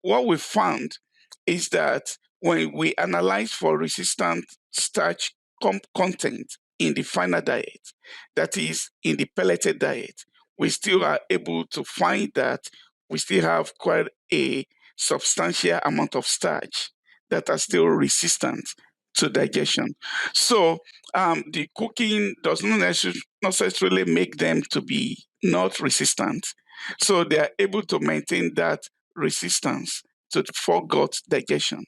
what we found is that when we analyze for resistant starch content in the final diet, that is in the pelleted diet, we still are able to find that we still have quite a substantial amount of starch that are still resistant to digestion. So the cooking does not necessarily make them to be not resistant. So they are able to maintain that resistance to the foregut digestion.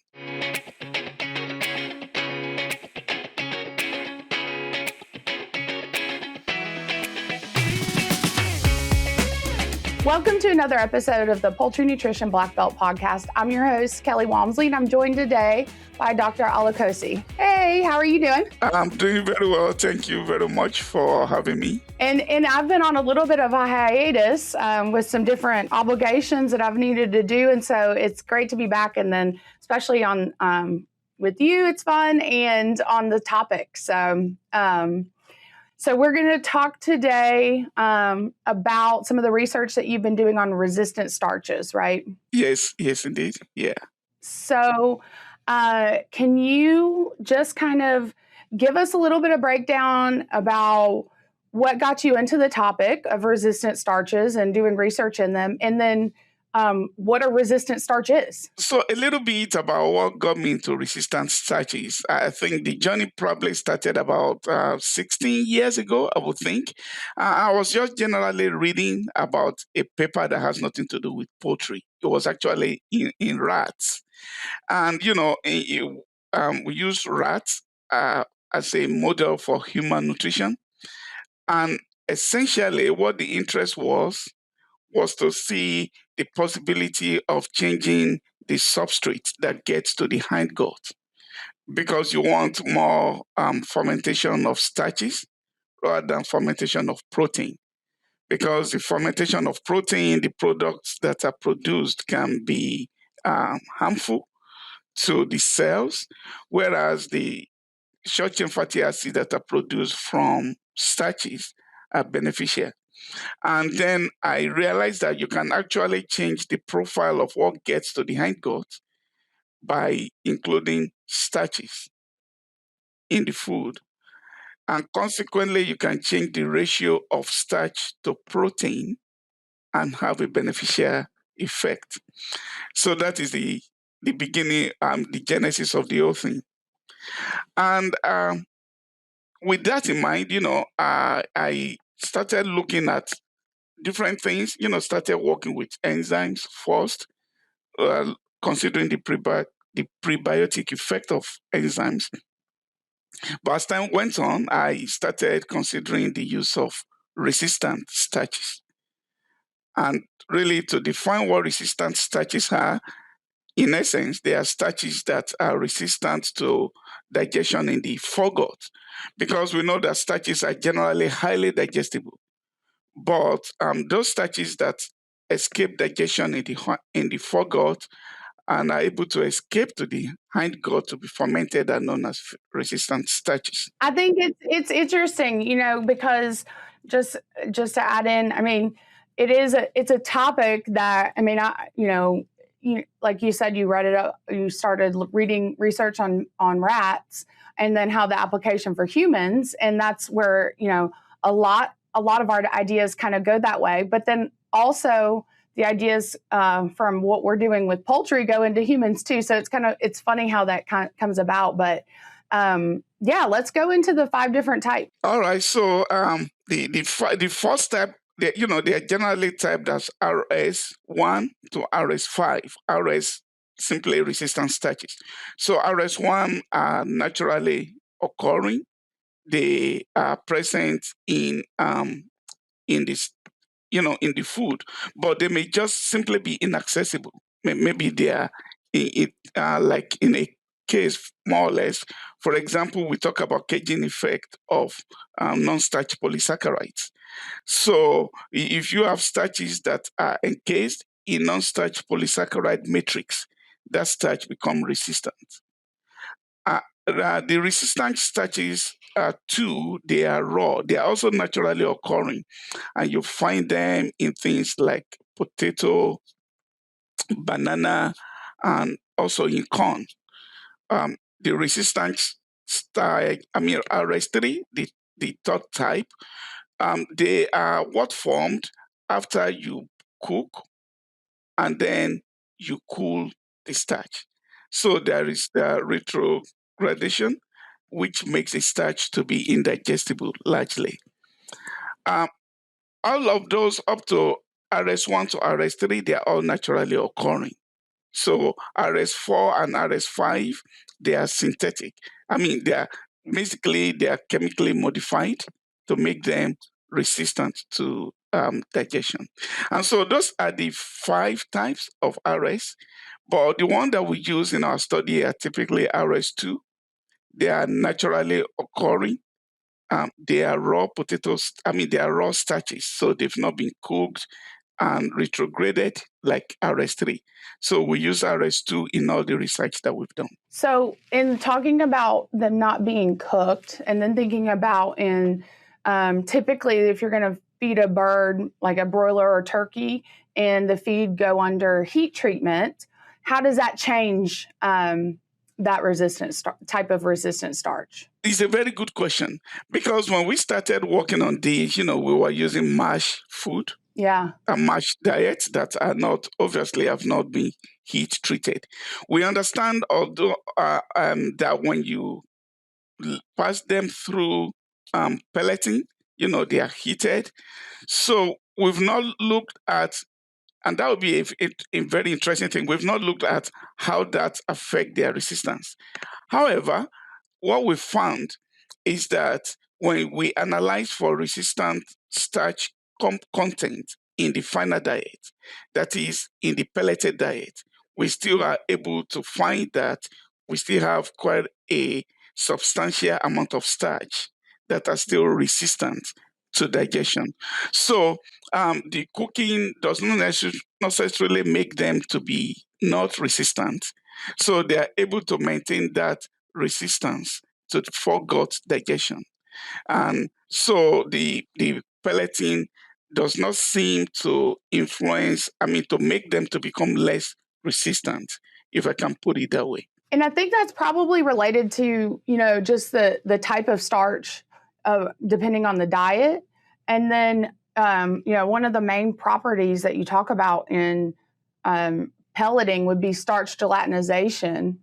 Welcome to another episode of the Poultry Nutrition Blackbelt Podcast. I'm your host, Kelly Walmsley, and I'm joined today by Dr. Olukosi. Hey, how are you doing? I'm doing very well. Thank you very much for having me. And I've been on a little bit of a hiatus with some different obligations that I've needed to do. And so it's great to be back. And then especially on with you, it's fun, and on the topic. So we're going to talk today about some of the research that you've been doing on resistant starches, right? Yes, indeed. Yeah. So can you just kind of give us a little bit of breakdown about what got you into the topic of resistant starches and doing research in them, and then what a resistant starch is? So a little bit about what got me into resistant starches. I think the journey probably started about 16 years ago, I would think. I was just generally reading about a paper that has nothing to do with poultry. It was actually in rats. And, we use rats as a model for human nutrition. And essentially what the interest was to see the possibility of changing the substrate that gets to the hindgut, because you want more fermentation of starches rather than fermentation of protein. Because the fermentation of protein, the products that are produced can be harmful to the cells, whereas the short chain fatty acids that are produced from starches are beneficial. And then I realized that you can actually change the profile of what gets to the hindgut by including starches in the food. And consequently, you can change the ratio of starch to protein and have a beneficial effect. So that is the beginning, the genesis of the whole thing. And with that in mind, I started looking at different things, started working with enzymes first, considering the prebiotic effect of enzymes. But as time went on, I started considering the use of resistant starches. And really, to define what resistant starches are, in essence, they are starches that are resistant to digestion in the foregut, because we know that starches are generally highly digestible. But those starches that escape digestion in the foregut and are able to escape to the hindgut to be fermented are known as resistant starches. I think it's interesting, because just to add in, I mean, it's a topic that, I mean, like you said, you read it up, you started reading research on rats, and then how the application for humans, and that's where a lot of our ideas kind of go that way. But then also the ideas from what we're doing with poultry go into humans too. So it's funny how that comes about. But let's go into the 5 different types. All right. So the first type, they are generally typed as RS1 to RS5. RS simply resistant starches. So RS1 are naturally occurring. They are present in this, in the food, but they may just simply be inaccessible. Maybe they are like in a case more or less. For example, we talk about caging effect of non-starch polysaccharides. So if you have starches that are encased in non-starch polysaccharide matrix, that starch become resistant. The resistant starches too, they are raw. They are also naturally occurring, and you find them in things like potato, banana, and also in corn. The resistant style, RS3, the third type, they are what formed after you cook and then you cool the starch. So there is the retrogradation, which makes the starch to be indigestible largely. Um, all of those up to RS1 to RS3, they are all naturally occurring. So RS4 and RS5, they are synthetic. They are chemically modified to make them resistant to digestion. And so those are the five types of RS. But the one that we use in our study are typically RS2. They are naturally occurring. They are raw potatoes. They are raw starches, so they've not been cooked and retrograded like RS3. So we use RS2 in all the research that we've done. So in talking about them not being cooked and then thinking about typically if you're going to feed a bird like a broiler or turkey and the feed go under heat treatment, how does that change that type of resistant starch? It's a very good question because when we started working on these, we were using mash food. Yeah. And mash diets that are not obviously have not been heat treated. We understand, although that when you pass them through pelleting, they are heated. So we've not looked at, and that would be a very interesting thing. We've not looked at how that affect their resistance. However, what we found is that when we analyze for resistant starch content in the final diet, that is in the pelleted diet, we still are able to find that we still have quite a substantial amount of starch that are still resistant to digestion. So the cooking does not necessarily make them to be not resistant. So they are able to maintain that resistance to foregut digestion. And so the pelleting does not seem to influence, to make them to become less resistant, if I can put it that way. And I think that's probably related to, just the type of starch depending on the diet. And then, one of the main properties that you talk about in pelleting would be starch gelatinization.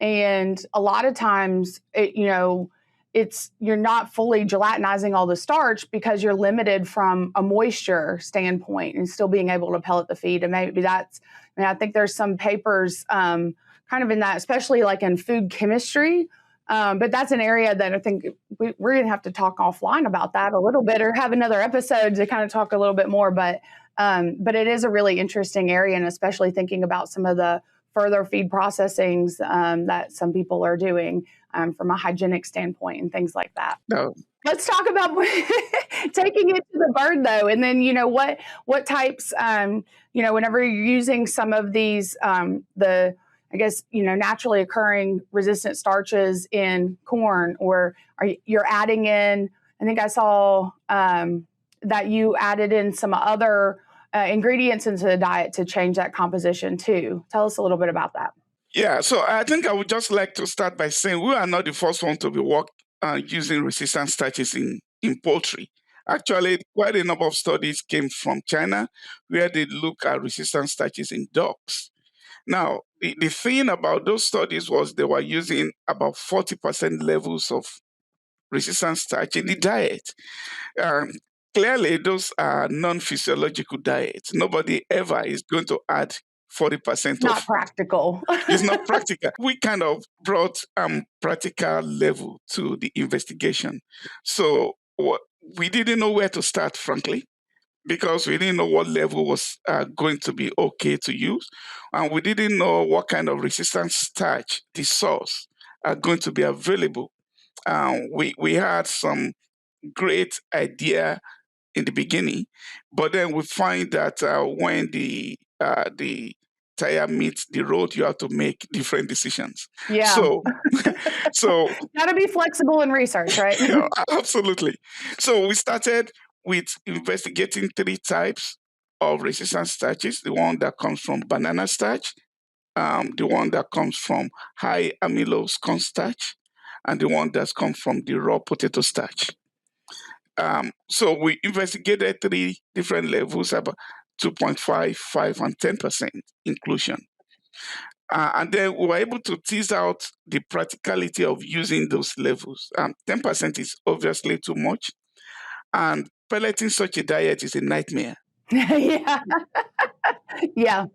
And a lot of times, you're not fully gelatinizing all the starch because you're limited from a moisture standpoint and still being able to pellet the feed. And maybe I think there's some papers kind of in that, especially like in food chemistry. But that's an area that I think we're going to have to talk offline about that a little bit or have another episode to kind of talk a little bit more. But it is a really interesting area, and especially thinking about some of the further feed processings that some people are doing from a hygienic standpoint and things like that. No. Let's talk about taking it to the bird, though. And then, what types, whenever you're using some of these, naturally occurring resistant starches in corn, or you're adding in, I think I saw that you added in some other ingredients into the diet to change that composition too. Tell us a little bit about that. Yeah, so I think I would just like to start by saying we are not the first one to be using resistant starches in poultry. Actually, quite a number of studies came from China where they look at resistant starches in ducks. Now, the thing about those studies was they were using about 40% levels of resistant starch in the diet. Clearly, those are non-physiological diets. Nobody ever is going to add 40% Not practical. It's not practical. We kind of brought practical level to the investigation. So we didn't know where to start, frankly, because we didn't know what level was going to be okay to use. And we didn't know what kind of resistant starch, the source, are going to be available. We had some great idea in the beginning, but then we find that when the tire meets the road, you have to make different decisions. Yeah. So gotta be flexible in research, right? Absolutely. So we started with investigating three types of resistant starches, the one that comes from banana starch, the one that comes from high amylose cornstarch, and the one that's come from the raw potato starch. So we investigated three different levels, about 2.5, 5, and 10% inclusion. And then we were able to tease out the practicality of using those levels. 10% is obviously too much, and pelleting such a diet is a nightmare. Yeah. Yeah.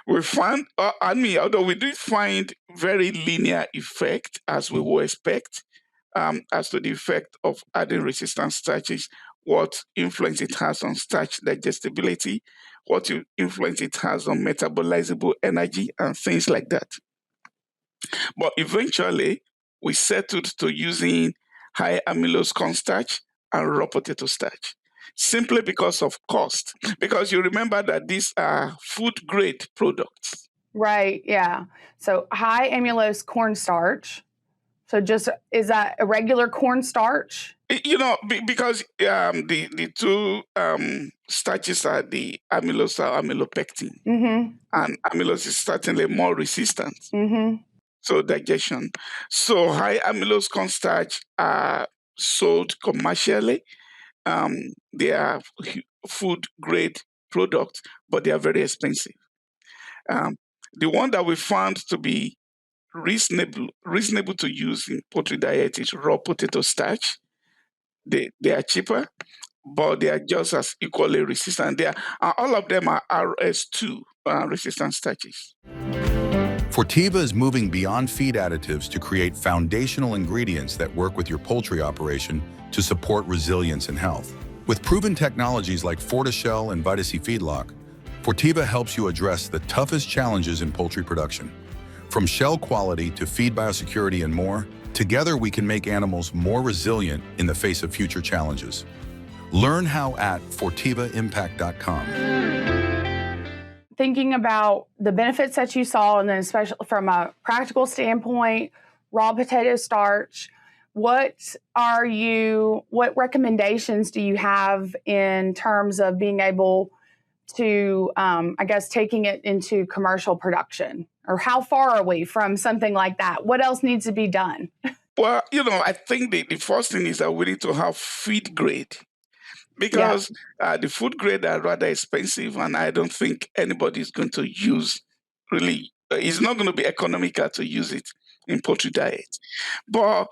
We found, although we did find very linear effect as we would expect, as to the effect of adding resistant starches, what influence it has on starch digestibility, what influence it has on metabolizable energy, and things like that. But eventually, we settled to using high amylose cornstarch and raw potato starch, simply because of cost. Because you remember that these are food grade products. Right. Yeah. So high amylose cornstarch. So just is that a regular cornstarch? Because the two starches are the amylose or amylopectin, and amylose is certainly more resistant. So digestion. So high amylose cornstarch are sold commercially. They are food grade products, but they are very expensive. The one that we found to be reasonable to use in poultry diet is raw potato starch. They are cheaper, but they are just as equally resistant. All of them are RS2 resistant starches. Fortiva is moving beyond feed additives to create foundational ingredients that work with your poultry operation to support resilience and health. With proven technologies like FortiShell and VitaC Feedlock, Fortiva helps you address the toughest challenges in poultry production. From shell quality to feed biosecurity and more, together we can make animals more resilient in the face of future challenges. Learn how at fortivaimpact.com. Thinking about the benefits that you saw, and then especially from a practical standpoint, raw potato starch, what recommendations do you have in terms of being able to, taking it into commercial production? Or how far are we from something like that? What else needs to be done? Well, I think the first thing is that we need to have feed grade, because the food grade are rather expensive, and I don't think anybody is going to use it's not going to be economical to use it in poultry diet. But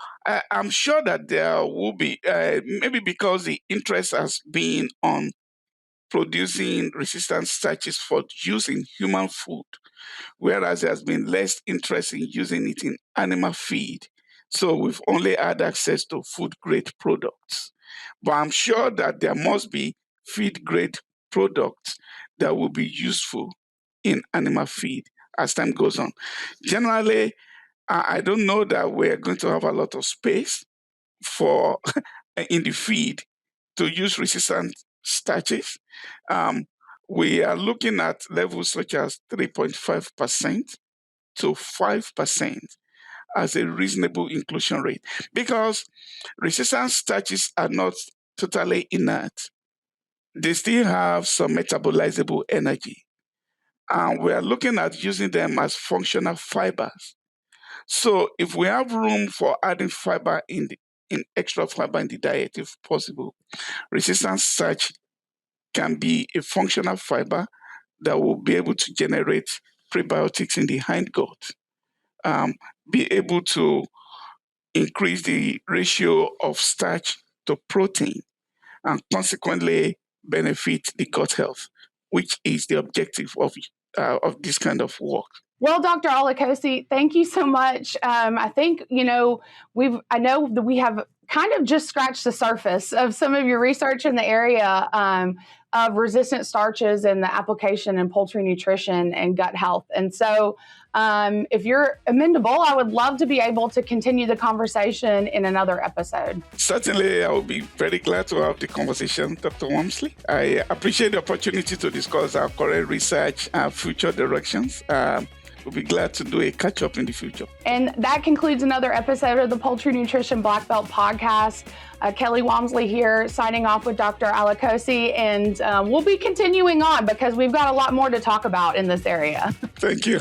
I'm sure that there will be, maybe because the interest has been on producing resistant starches for use in human food, whereas there has been less interest in using it in animal feed. So we've only had access to food grade products. But I'm sure that there must be feed grade products that will be useful in animal feed as time goes on. Generally, I don't know that we're going to have a lot of space for in the feed to use resistant starches. We are looking at levels such as 3.5% to 5% as a reasonable inclusion rate, because resistant starches are not totally inert. They still have some metabolizable energy, and we are looking at using them as functional fibers. So if we have room for adding fiber in extra fiber in the diet, if possible, resistant starch can be a functional fiber that will be able to generate prebiotics in the hindgut, be able to increase the ratio of starch to protein, and consequently benefit the gut health, which is the objective of this kind of work. Well, Dr. Olukosi, thank you so much. I think, I know that we have kind of just scratched the surface of some of your research in the area of resistant starches and the application in poultry nutrition and gut health. And so if you're amenable, I would love to be able to continue the conversation in another episode. Certainly, I will be very glad to have the conversation, Dr. Wormsley. I appreciate the opportunity to discuss our current research and future directions. We'll be glad to do a catch-up in the future. And that concludes another episode of the Poultry Nutrition Blackbelt Podcast. Kelly Walmsley here, signing off with Dr. Olukosi, and we'll be continuing on because we've got a lot more to talk about in this area. Thank you.